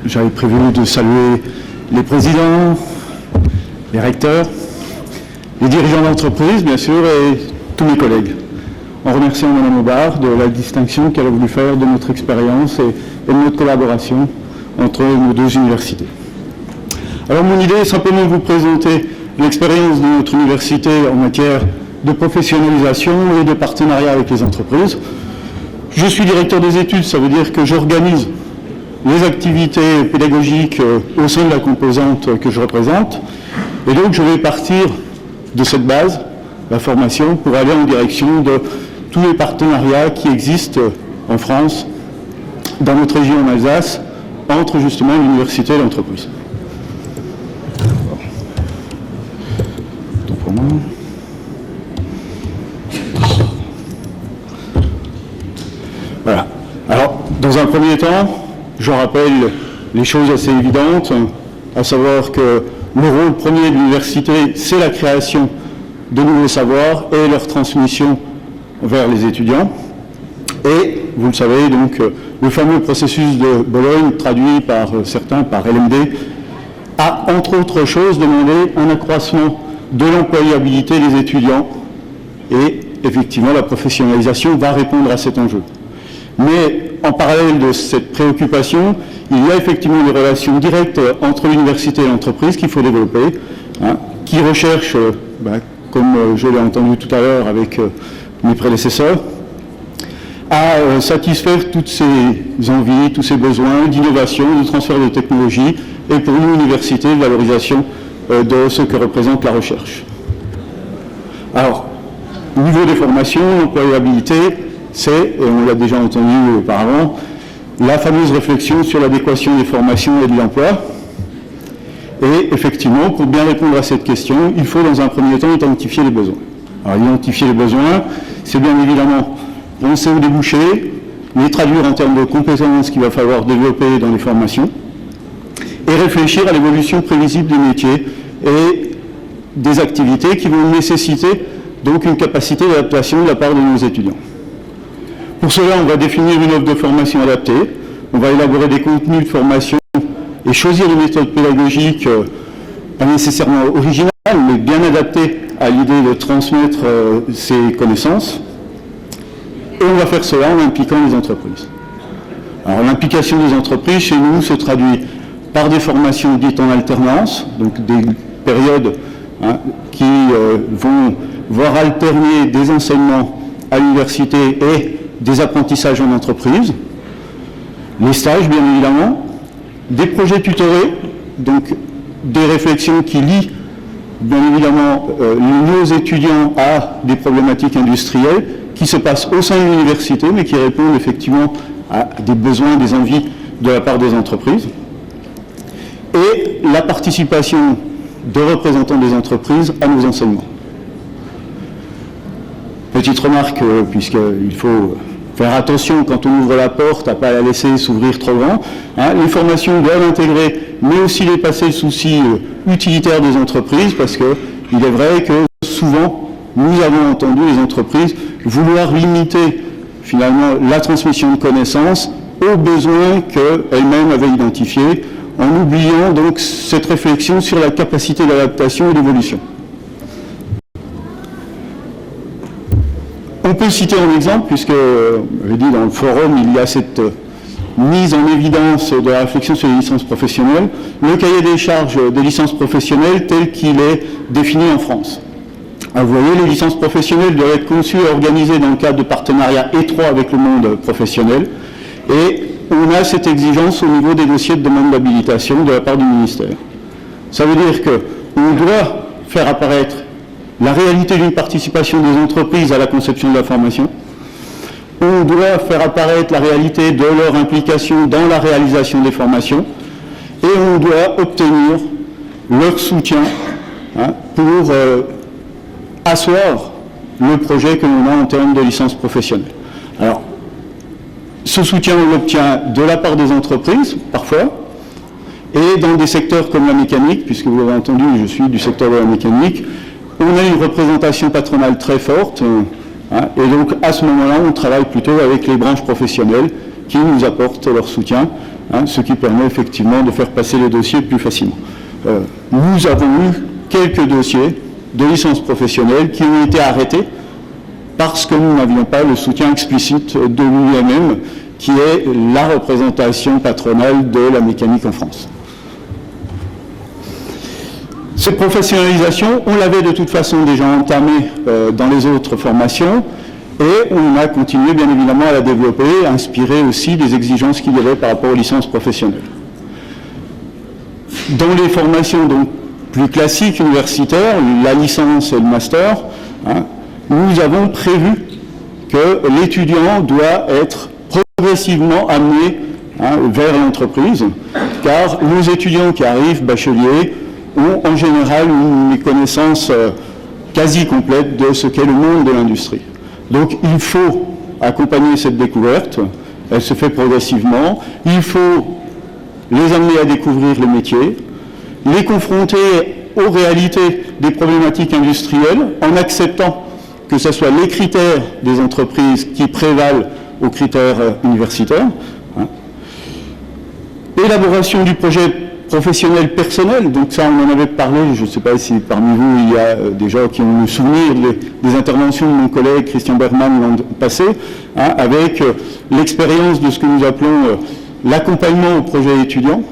j'avais prévu de saluer les présidents, les recteurs, les dirigeants d'entreprise, bien sûr, et tous mes collègues, en remerciant Mme Aubard de la distinction qu'elle a voulu faire de notre expérience et de notre collaboration entre nos deux universités. Alors mon idée est simplement de vous présenter l'expérience de notre université en matière de professionnalisation et de partenariat avec les entreprises. Je suis directeur des études, ça veut dire que j'organise les activités pédagogiques au sein de la composante que je représente. Et donc je vais partir de cette base, la formation, pour aller en direction de tous les partenariats qui existent en France, dans notre région en Alsace, entre justement l'université et l'entreprise. Voilà. Alors, dans un premier temps, je rappelle les choses assez évidentes, à savoir que le rôle premier de l'université, c'est la création de nouveaux savoirs et leur transmission vers les étudiants. Et, vous le savez, donc, le fameux processus de Bologne, traduit par certains par LMD, a, entre autres choses, demandé un accroissement de l'employabilité des étudiants. Et, effectivement, la professionnalisation va répondre à cet enjeu. Mais, en parallèle de cette préoccupation, il y a effectivement des relations directes entre l'université et l'entreprise qu'il faut développer, qui recherchent, comme je l'ai entendu tout à l'heure avec mes prédécesseurs, à satisfaire toutes ces envies, tous ces besoins d'innovation, de transfert de technologie, et pour une université, de valorisation de ce que représente la recherche. Alors, au niveau des formations, l'employabilité, c'est, et on l'a déjà entendu auparavant, la fameuse réflexion sur l'adéquation des formations et de l'emploi. Et effectivement, pour bien répondre à cette question, il faut dans un premier temps identifier les besoins. Alors, identifier les besoins, c'est bien évidemment penser aux débouchés, les traduire en termes de compétences qu'il va falloir développer dans les formations, et réfléchir à l'évolution prévisible des métiers et des activités qui vont nécessiter donc une capacité d'adaptation de la part de nos étudiants. Pour cela, on va définir une offre de formation adaptée, on va élaborer des contenus de formation et choisir des méthodes pédagogiques pas nécessairement originales, mais bien adaptées à l'idée de transmettre ces connaissances. Et on va faire cela en impliquant les entreprises. Alors l'implication des entreprises chez nous se traduit par des formations dites en alternance, donc des périodes qui vont voir alterner des enseignements à l'université et des apprentissages en entreprise, les stages bien évidemment, des projets tutorés, donc des réflexions qui lient bien évidemment nos étudiants à des problématiques industrielles qui se passent au sein de l'université mais qui répondent effectivement à des besoins, des envies de la part des entreprises. Et la participation de représentants des entreprises à nos enseignements. Petite remarque, puisqu'il faut faire attention quand on ouvre la porte à ne pas la laisser s'ouvrir trop grand. Les formations doivent intégrer, mais aussi dépasser le souci utilitaire des entreprises, parce qu'il est vrai que souvent, nous avons entendu les entreprises vouloir limiter finalement la transmission de connaissances aux besoins qu'elles-mêmes avaient identifiés, en oubliant donc cette réflexion sur la capacité d'adaptation et d'évolution. On peut citer un exemple, puisque, je l'ai dit, dans le forum, il y a cette mise en évidence de la réflexion sur les licences professionnelles, le cahier des charges des licences professionnelles tel qu'il est défini en France. Alors, vous voyez, les licences professionnelles doivent être conçues et organisées dans le cadre de partenariats étroits avec le monde professionnel, et on a cette exigence au niveau des dossiers de demande d'habilitation de la part du ministère. Ça veut dire qu'on doit faire apparaître la réalité d'une participation des entreprises à la conception de la formation. On doit faire apparaître la réalité de leur implication dans la réalisation des formations. Et on doit obtenir leur soutien pour asseoir le projet que l'on a en termes de licence professionnelle. Alors, ce soutien, on l'obtient de la part des entreprises, parfois, et dans des secteurs comme la mécanique, puisque vous l'avez entendu, je suis du secteur de la mécanique, on a une représentation patronale très forte, et donc à ce moment-là, on travaille plutôt avec les branches professionnelles qui nous apportent leur soutien ce qui permet effectivement de faire passer les dossiers plus facilement. Nous avons eu quelques dossiers de licence professionnelle qui ont été arrêtés parce que nous n'avions pas le soutien explicite de l'UIMM, qui est la représentation patronale de la mécanique en France. Cette professionnalisation, on l'avait de toute façon déjà entamée dans les autres formations, et on a continué bien évidemment à la développer, inspiré aussi des exigences qu'il y avait par rapport aux licences professionnelles. Dans les formations donc plus classiques universitaires, la licence et le master, nous avons prévu que l'étudiant doit être progressivement amené vers l'entreprise, car nos étudiants qui arrivent, bacheliers, ont en général une connaissance quasi complète de ce qu'est le monde de l'industrie. Donc il faut accompagner cette découverte, elle se fait progressivement, il faut les amener à découvrir les métiers, les confronter aux réalités des problématiques industrielles en acceptant que ce soit les critères des entreprises qui prévalent aux critères universitaires. Élaboration du projet professionnel personnel, donc ça on en avait parlé, je ne sais pas si parmi vous il y a des gens qui ont le souvenir des interventions de mon collègue Christian Berman l'an passé, avec l'expérience de ce que nous appelons l'accompagnement au projet étudiant.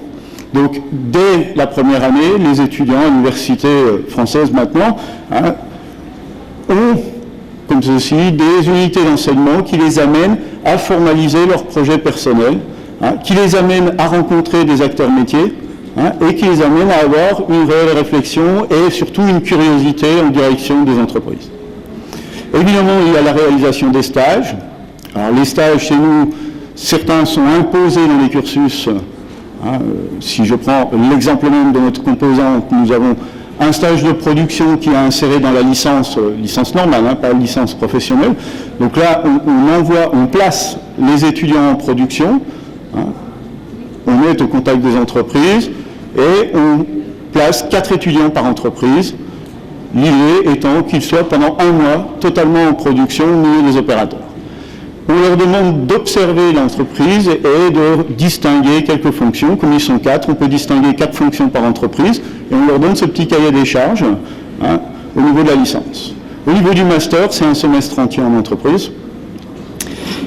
Donc dès la première année, les étudiants à l'université française maintenant ont comme ceci des unités d'enseignement qui les amènent à formaliser leur projet personnel, qui les amènent à rencontrer des acteurs métiers, et qui les amènent à avoir une réelle réflexion et surtout une curiosité en direction des entreprises. Évidemment, il y a la réalisation des stages. Alors les stages, chez nous, certains sont imposés dans les cursus. Si je prends l'exemple même de notre composante, nous avons un stage de production qui est inséré dans la licence normale, pas la licence professionnelle. Donc là, on place les étudiants en production, on est au contact des entreprises et on place 4 étudiants par entreprise, l'idée étant qu'ils soient pendant 1 mois totalement en production au milieu des opérateurs. On leur demande d'observer l'entreprise et de distinguer quelques fonctions. Comme ils sont 4, on peut distinguer 4 fonctions par entreprise et on leur donne ce petit cahier des charges au niveau de la licence. Au niveau du master, c'est un semestre entier en entreprise.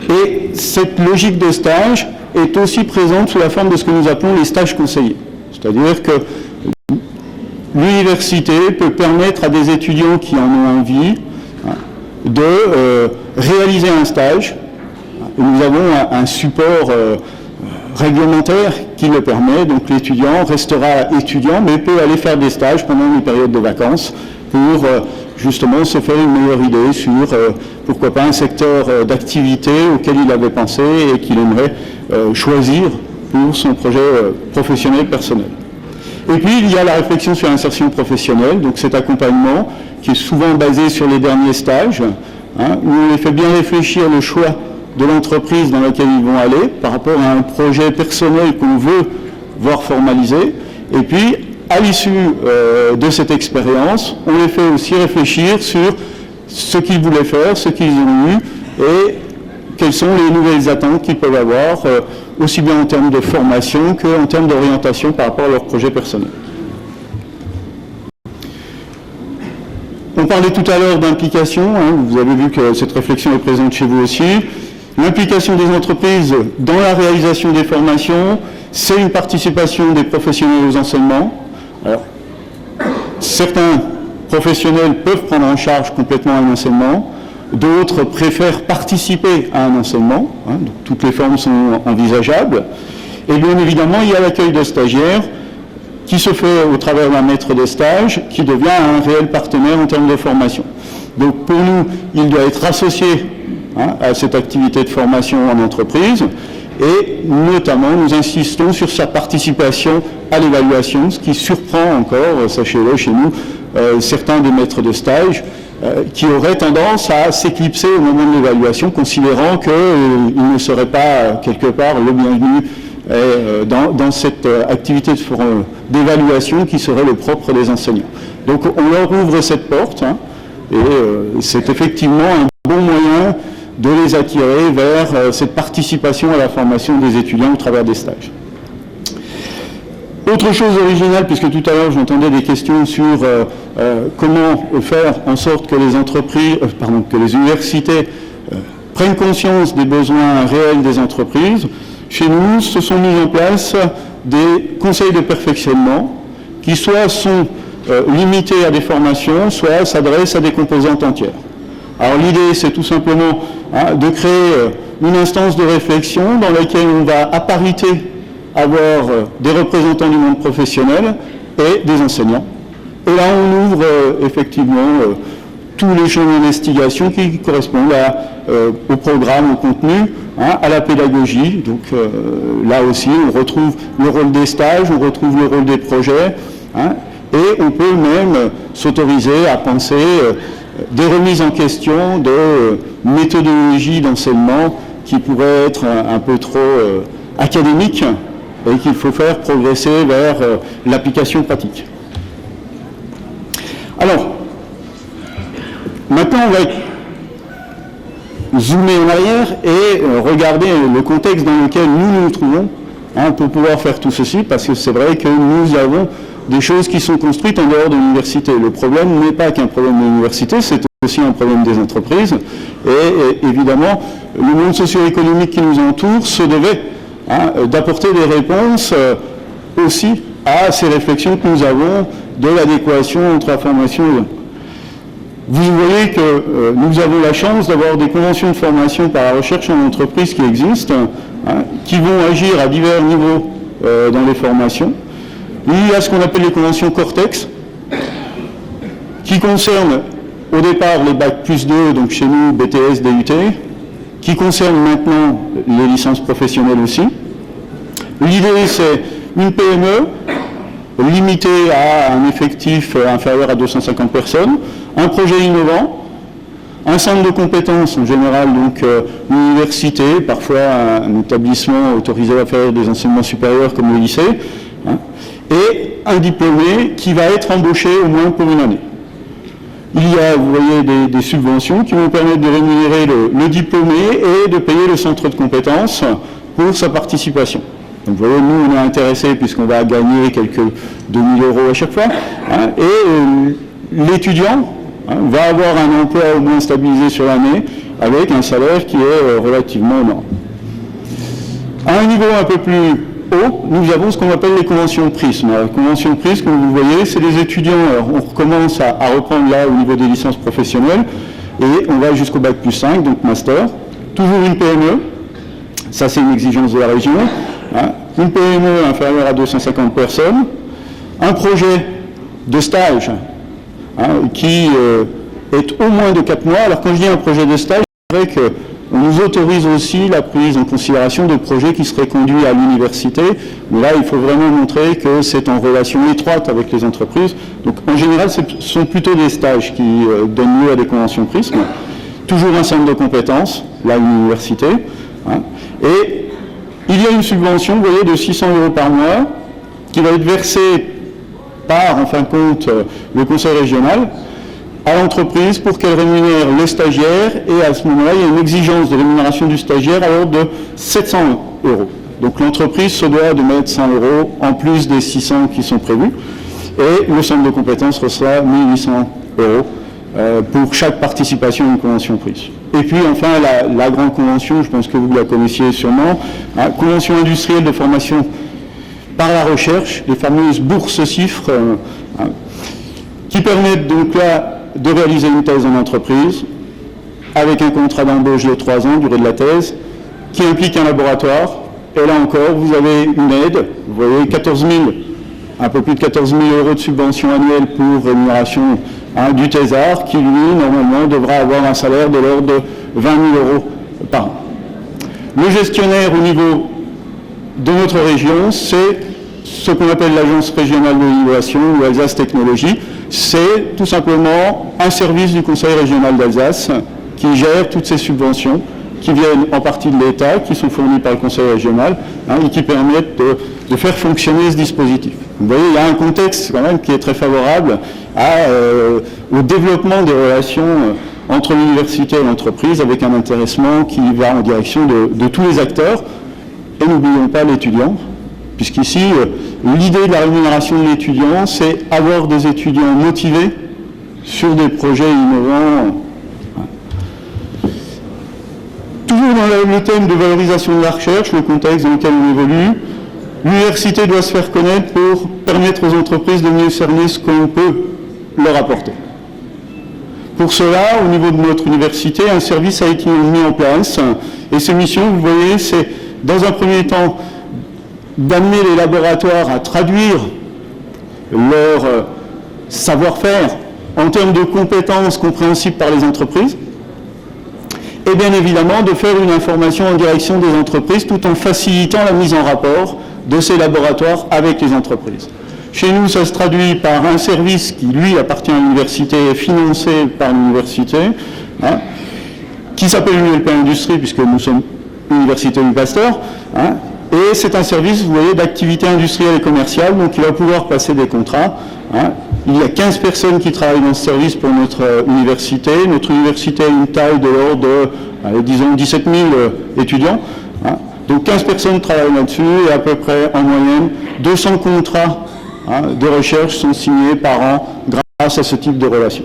Et cette logique de stage est aussi présente sous la forme de ce que nous appelons les stages conseillés. C'est-à-dire que l'université peut permettre à des étudiants qui en ont envie de réaliser un stage. Nous avons un support réglementaire qui le permet, donc l'étudiant restera étudiant, mais peut aller faire des stages pendant les périodes de vacances pour justement se faire une meilleure idée sur, pourquoi pas, un secteur d'activité auquel il avait pensé et qu'il aimerait choisir pour son projet professionnel personnel. Et puis il y a la réflexion sur l'insertion professionnelle, donc cet accompagnement qui est souvent basé sur les derniers stages, où on les fait bien réfléchir le choix de l'entreprise dans laquelle ils vont aller par rapport à un projet personnel qu'on veut voir formalisé. Et puis, à l'issue de cette expérience, on les fait aussi réfléchir sur ce qu'ils voulaient faire, ce qu'ils ont eu et quelles sont les nouvelles attentes qu'ils peuvent avoir, aussi bien en termes de formation qu'en termes d'orientation par rapport à leur projet personnel. On parlait tout à l'heure d'implication, vous avez vu que cette réflexion est présente chez vous aussi. L'implication des entreprises dans la réalisation des formations, c'est une participation des professionnels aux enseignements. Alors, certains professionnels peuvent prendre en charge complètement un enseignement, d'autres préfèrent participer à un enseignement, donc toutes les formes sont envisageables. Et bien évidemment, il y a l'accueil de stagiaires qui se fait au travers d'un maître de stage qui devient un réel partenaire en termes de formation. Donc pour nous, il doit être associé à cette activité de formation en entreprise et notamment nous insistons sur sa participation à l'évaluation, ce qui surprend encore, sachez-le chez nous, certains des maîtres de stage qui auraient tendance à s'éclipser au moment de l'évaluation, considérant qu'ils ne seraient pas quelque part le bienvenu dans cette activité d'évaluation qui serait le propre des enseignants. Donc on leur ouvre cette porte et c'est effectivement un bon moyen de les attirer vers cette participation à la formation des étudiants au travers des stages. Autre chose originale, puisque tout à l'heure j'entendais des questions sur comment faire en sorte que les entreprises, que les universités prennent conscience des besoins réels des entreprises. Chez nous, se sont mis en place des conseils de perfectionnement qui soit sont limités à des formations, soit s'adressent à des composantes entières. Alors l'idée, c'est tout simplement de créer une instance de réflexion dans laquelle on va à parité avoir des représentants du monde professionnel et des enseignants. Et là, on ouvre effectivement tous les champs d'investigation qui correspondent au programme, au contenu, à la pédagogie. Donc là aussi, on retrouve le rôle des stages, on retrouve le rôle des projets, et on peut même s'autoriser à penser des remises en question de méthodologies d'enseignement qui pourraient être un peu trop académiques et qu'il faut faire progresser vers l'application pratique. Alors, maintenant on va zoomer en arrière et regarder le contexte dans lequel nous nous trouvons pour pouvoir faire tout ceci, parce que c'est vrai que nous avons des choses qui sont construites en dehors de l'université. Le problème n'est pas qu'un problème de l'université, c'est aussi un problème des entreprises. Et évidemment, le monde socio-économique qui nous entoure se devait d'apporter des réponses aussi à ces réflexions que nous avons de l'adéquation entre la formation et vous voyez que nous avons la chance d'avoir des conventions de formation par la recherche en entreprise qui existent, qui vont agir à divers niveaux dans les formations. Il y a ce qu'on appelle les conventions Cortex, qui concernent au départ les bacs plus 2, donc chez nous BTS, DUT, qui concernent maintenant les licences professionnelles aussi. L'idée, c'est une PME limitée à un effectif inférieur à 250 personnes, un projet innovant, un centre de compétences en général, donc une université, parfois un établissement autorisé à faire des enseignements supérieurs comme le lycée, et un diplômé qui va être embauché au moins pour une année. Il y a, vous voyez, des subventions qui vont permettre de rémunérer le diplômé et de payer le centre de compétences pour sa participation. Donc vous voyez, nous on est intéressés puisqu'on va gagner quelques 2000 € à chaque fois, et l'étudiant va avoir un emploi au moins stabilisé sur l'année avec un salaire qui est relativement énorme. À un niveau un peu plus haut, nous avons ce qu'on appelle les conventions de prisme. La convention de prisme, comme vous voyez, c'est des étudiants, on recommence à reprendre là au niveau des licences professionnelles, et on va jusqu'au bac plus 5, donc master, toujours une PME, ça c'est une exigence de la région, une PME inférieure à 250 personnes, un projet de stage qui est au moins de 4 mois. Alors quand je dis un projet de stage, c'est vrai qu'on nous autorise aussi la prise en considération de projets qui seraient conduits à l'université, mais là il faut vraiment montrer que c'est en relation étroite avec les entreprises. Donc en général ce sont plutôt des stages qui donnent lieu à des conventions prisme. Toujours un centre de compétences, là une université, et il y a une subvention, vous voyez, de 600 € par mois qui va être versée par, en fin de compte, le conseil régional à l'entreprise pour qu'elle rémunère le stagiaire, et à ce moment-là, il y a une exigence de rémunération du stagiaire à l'ordre de 700 €. Donc l'entreprise se doit de mettre 100 € en plus des 600 qui sont prévus, et le centre de compétences reçoit 1800 € pour chaque participation à une convention prise. Et puis enfin la grande convention, je pense que vous la connaissiez sûrement, convention industrielle de formation par la recherche, les fameuses bourses chiffres, qui permettent donc là de réaliser une thèse en entreprise, avec un contrat d'embauche de 3 ans, durée de la thèse, qui implique un laboratoire, et là encore vous avez une aide, vous voyez 14 000, un peu plus de 14 000 € de subvention annuelle pour rémunération du thésard, qui lui, normalement, devra avoir un salaire de l'ordre de 20 000 € par an. Le gestionnaire au niveau de notre région, c'est ce qu'on appelle l'Agence régionale de l'innovation, ou Alsace Technologie. C'est tout simplement un service du Conseil régional d'Alsace qui gère toutes ces subventions, qui viennent en partie de l'État, qui sont fournies par le Conseil régional, et qui permettent de faire fonctionner ce dispositif. Vous voyez, il y a un contexte quand même qui est très favorable au développement des relations entre l'université et l'entreprise, avec un intéressement qui va en direction de tous les acteurs. Et n'oublions pas l'étudiant, puisqu'ici, l'idée de la rémunération de l'étudiant, c'est avoir des étudiants motivés sur des projets innovants. Toujours dans le thème de valorisation de la recherche, le contexte dans lequel on évolue, l'université doit se faire connaître pour permettre aux entreprises de mieux cerner ce qu'on peut leur apporter. Pour cela, au niveau de notre université, un service a été mis en place. Et ces missions, vous voyez, c'est dans un premier temps d'amener les laboratoires à traduire leur savoir-faire en termes de compétences compréhensibles par les entreprises. Et bien évidemment, de faire une information en direction des entreprises tout en facilitant la mise en rapport de ces laboratoires avec les entreprises. Chez nous, ça se traduit par un service qui, lui, appartient à l'université, financé par l'université, qui s'appelle l'ULP Industrie, puisque nous sommes Université du Pasteur. Et c'est un service, vous voyez, d'activité industrielle et commerciale, donc il va pouvoir passer des contrats. Il y a 15 personnes qui travaillent dans ce service pour notre université. Notre université a une taille de l'ordre de, disons, 17 000 étudiants. Donc 15 personnes travaillent là-dessus et à peu près, en moyenne, 200 contrats de recherche sont signés par an grâce à ce type de relation.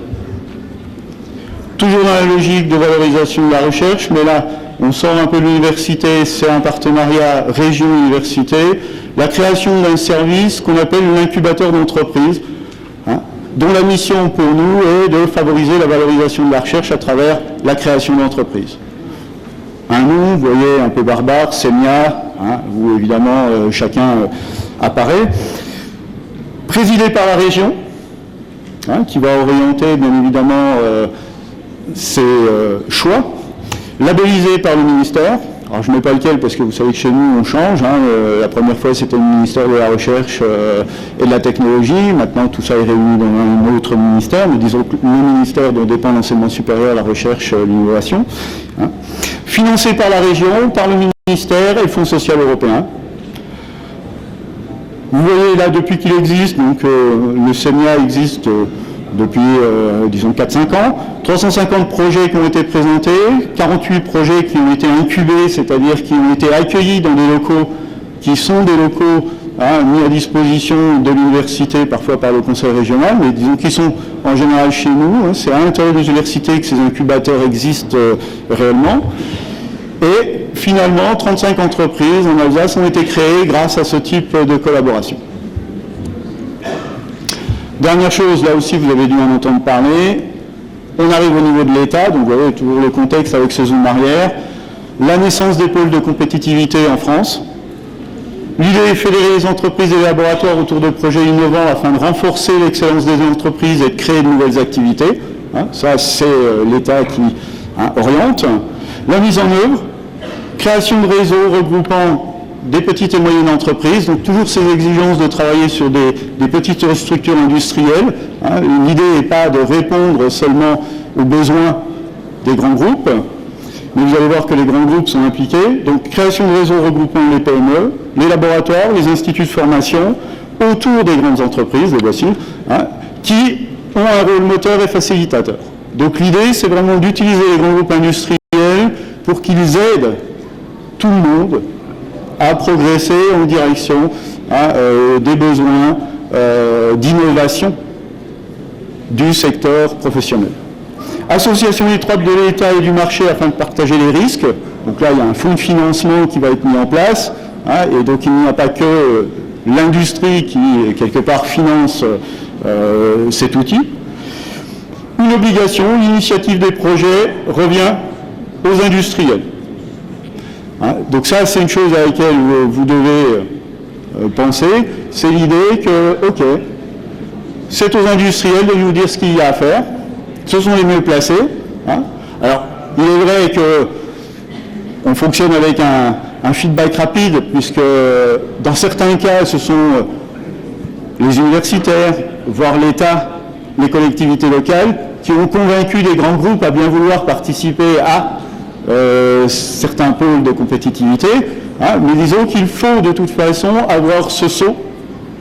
Toujours dans la logique de valorisation de la recherche, mais là, on sort un peu de l'université, c'est un partenariat région-université, la création d'un service qu'on appelle l'incubateur d'entreprise, dont la mission pour nous est de favoriser la valorisation de la recherche à travers la création d'entreprises. Un nom, vous voyez, un peu barbare, SEMIA, où évidemment chacun apparaît, présidé par la région, qui va orienter bien évidemment ses choix, labellisé par le ministère. Alors je ne mets pas lequel parce que vous savez que chez nous on change. La première fois c'était le ministère de la Recherche et de la Technologie. Maintenant tout ça est réuni dans un autre ministère, mais disons que le ministère dont dépend l'enseignement supérieur, la recherche, l'innovation. Financé par la région, par le ministère et le Fonds social européen. Vous voyez là depuis qu'il existe, donc le SEMIA existe depuis, disons, 4-5 ans. 350 projets qui ont été présentés, 48 projets qui ont été incubés, c'est-à-dire qui ont été accueillis dans des locaux qui sont des locaux mis à disposition de l'université, parfois par le conseil régional, mais disons qu'ils sont en général chez nous. C'est à l'intérieur de l'université que ces incubateurs existent réellement. Et finalement, 35 entreprises en Alsace ont été créées grâce à ce type de collaboration. Dernière chose, là aussi vous avez dû en entendre parler, on arrive au niveau de l'État, donc vous voyez toujours le contexte avec ce zoom arrière, la naissance des pôles de compétitivité en France. L'idée est de fédérer les entreprises et les laboratoires autour de projets innovants afin de renforcer l'excellence des entreprises et de créer de nouvelles activités. Ça, c'est l'État qui oriente. La mise en œuvre, création de réseaux regroupant des petites et moyennes entreprises, donc toujours ces exigences de travailler sur des petites structures industrielles. L'idée n'est pas de répondre seulement aux besoins des grands groupes, mais vous allez voir que les grands groupes sont impliqués. Donc création de réseaux regroupant les PME, les laboratoires, les instituts de formation, autour des grandes entreprises, les voici, qui ont un rôle moteur et facilitateur. Donc l'idée, c'est vraiment d'utiliser les grands groupes industriels pour qu'ils aident tout le monde à progresser en direction des besoins d'innovation du secteur professionnel. Association étroite de l'État et du marché afin de partager les risques. Donc là, il y a un fonds de financement qui va être mis en place. Et donc, il n'y a pas que l'industrie qui, quelque part, finance cet outil. Une obligation, l'initiative des projets revient aux industriels. Donc ça, c'est une chose à laquelle vous devez penser. C'est l'idée que, OK, c'est aux industriels de nous dire ce qu'il y a à faire. Ce sont les mieux placés. Alors, il est vrai qu'on fonctionne avec un feedback rapide, puisque dans certains cas, ce sont les universitaires, voire l'État, les collectivités locales, qui ont convaincu les grands groupes à bien vouloir participer à certains pôles de compétitivité, mais disons qu'il faut de toute façon avoir ce saut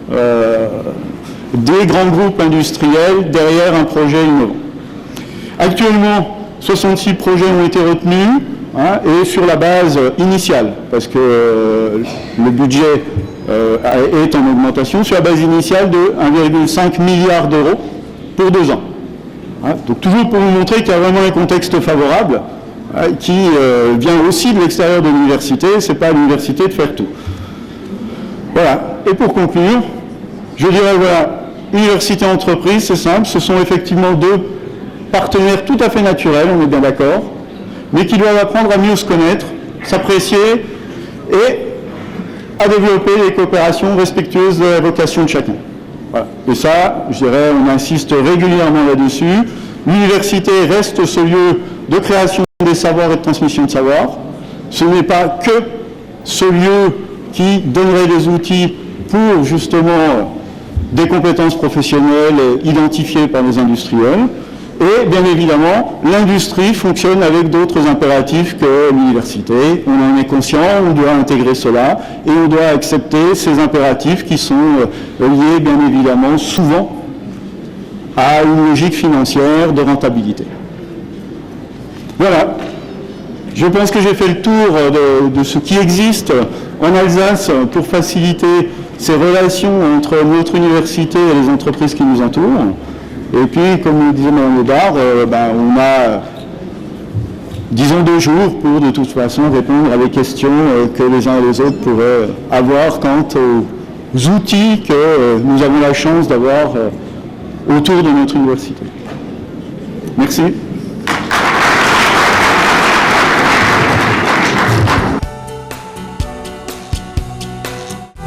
des grands groupes industriels derrière un projet innovant. Actuellement, 66 projets ont été retenus, hein, et sur la base initiale, parce que le budget est en augmentation, sur la base initiale de 1,5 milliard d'euros pour 2 ans. Hein, donc toujours pour vous montrer qu'il y a vraiment un contexte favorable qui vient aussi de l'extérieur de l'université, c'est pas à l'université de faire tout. Voilà, et pour conclure, je dirais voilà, université-entreprise, c'est simple, ce sont effectivement deux partenaires tout à fait naturels, on est bien d'accord, mais qui doivent apprendre à mieux se connaître, s'apprécier et à développer les coopérations respectueuses de la vocation de chacun. Voilà. Et ça, je dirais, on insiste régulièrement là-dessus. L'université reste ce lieu de création des savoirs et de transmission de savoirs. Ce n'est pas que ce lieu qui donnerait des outils pour justement des compétences professionnelles identifiées par les industriels. Et bien évidemment, l'industrie fonctionne avec d'autres impératifs que l'université. On en est conscient, on doit intégrer cela et on doit accepter ces impératifs qui sont liés bien évidemment souvent à une logique financière de rentabilité. Voilà. Je pense que j'ai fait le tour de ce qui existe en Alsace pour faciliter ces relations entre notre université et les entreprises qui nous entourent. Et puis, comme le disait Mme Lédard, on a, disons, 2 jours pour, de toute façon, répondre à des questions que les uns et les autres pourraient avoir quant aux outils que nous avons la chance d'avoir autour de notre université. Merci.